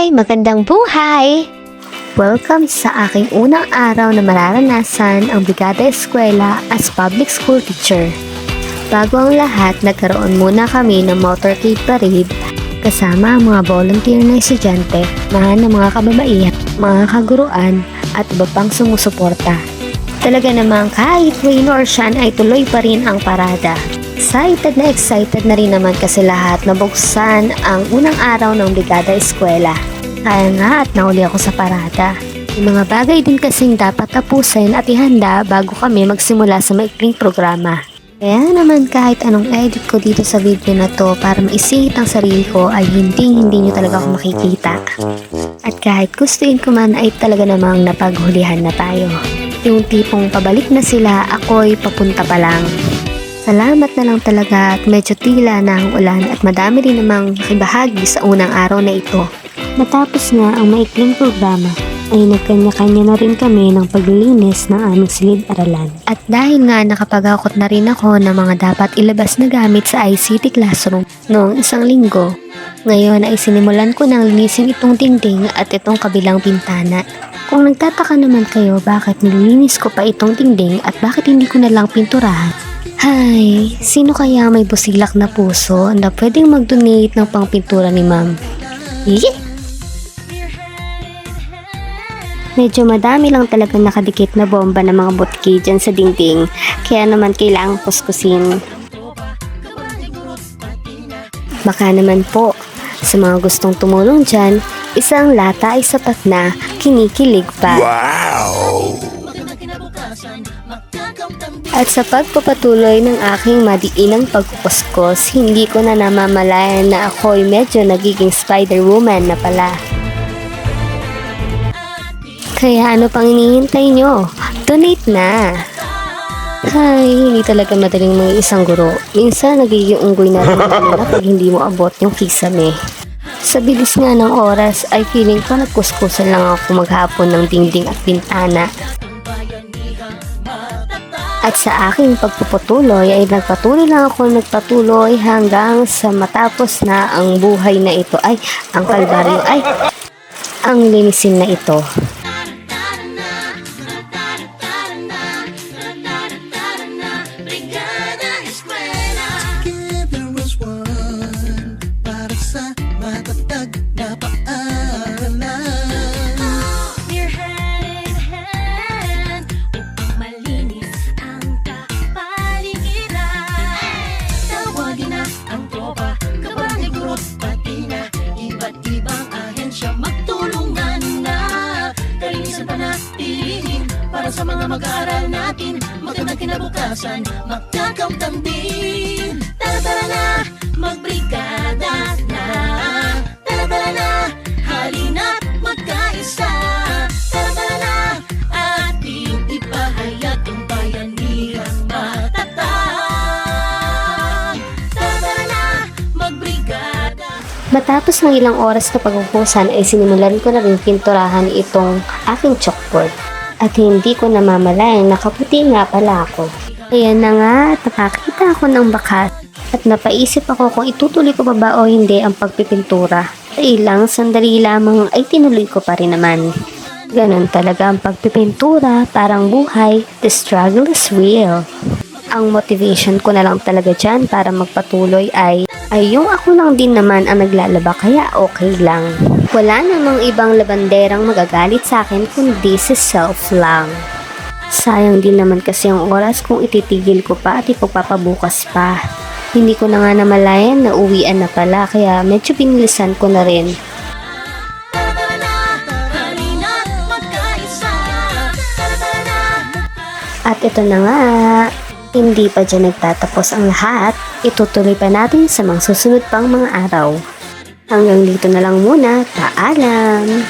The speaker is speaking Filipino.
Hi! Magandang buhay! Welcome sa aking unang araw na mararanasan ang Brigada Eskwela as public school teacher. Bago ang lahat, nagkaroon muna kami ng motorcade parade kasama ang mga volunteer na estudyante, ng mga kababaihan, mga kaguruan at iba pang sumusuporta. Talaga namang kahit rain or shine ay tuloy pa rin ang parada. Excited na rin naman kasi lahat na buksan ang unang araw ng Brigada Eskwela. Kaya nga at nauli ako sa parada. Yung mga bagay din kasing dapat tapusin at ihanda bago kami magsimula sa maikling programa. Kaya naman kahit anong edit ko dito sa video na to para maisingit ang sarili ko ay hindi nyo talaga ako makikita. At kahit gustuin ko man ay talaga namang napaghulihan na tayo. Yung tipong pabalik na sila, ako'y papunta pa lang. Salamat na lang talaga at medyo tila na ang ulan at madami rin namang nakibahagi sa unang araw na ito. Matapos nga ang maikling programa ay nagkanya-kanya na rin kami ng paglilinis ng aming silid-aralan. At dahil nga nakapagakot na rin ako ng mga dapat ilabas na gamit sa ICT classroom noong isang linggo, ngayon ay sinimulan ko ng linisin itong dingding at itong kabilang pintana. Kung nagtataka naman kayo bakit nililinis ko pa itong dingding at bakit hindi ko na lang pinturahan, hay, sino kaya may busilak na puso na pwedeng mag-donate ng pangpintura ni ma'am? Medyo madami lang talagang nakadikit na bomba ng mga butki dyan sa dingding, kaya naman kailangang kuskusin. Baka naman po, sa mga gustong tumulong dyan, isang lata ay sapat na, kinikilig pa. Wow! At sa pagpapatuloy ng aking madiinang pagkukuskos, hindi ko na namamalayan na ako'y medyo nagiging Spider-Woman na pala. Kaya ano pang hinihintay nyo? Donate na! Hay, hindi talaga madaling mga isang guro. Minsan nagiging unggoy na rin na pag hindi mo abot yung kisame. Sa bilis nga ng oras ay feeling ko nagkuskusan lang ako maghapon ng dingding at bintana. At sa aking pagpupatuloy ay nagpatuloy hanggang sa matapos na ang buhay na ito ay ang kalbaryo ay ang linisin na ito. Sa mga mag-aaral natin, magandang kinabukasan, magkakamtan din. Tara-tara na, magbrigada na. Tara-tara na, halina't magkaisa. Tara-tara na, ating ipahayag ang bayanihang matatag. Tara-tara na, magbrigada. Matapos ng ilang oras na pagkukusan ay sinimulan ko na rin pinturahan itong aking chalkboard. At hindi ko namamalayan nakaputi nga pala ako. Kaya na nga at nakakita ako ng bakas at napaisip ako kung itutuloy ko pa ba o hindi ang pagpipintura. Sa ilang sandali lamang ay tinuloy ko pa rin naman. Ganon talaga ang pagpipintura, parang buhay, the struggle is real. Ang motivation ko na lang talaga dyan para magpatuloy ay yung ako lang din naman ang naglalaba kaya okay lang. Wala namang ibang labanderang magagalit sa akin kundi si self lang. Sayang din naman kasi ang oras kung ititigil ko pa at ipagpapabukas pa. Hindi ko na nga namalayan na uwian na pala kaya medyo pinilisan ko na rin. At ito na nga, hindi pa dyan nagtatapos ang lahat. Itutuloy pa natin sa mga susunod pang mga araw. Hanggang dito na lang muna. Paalam!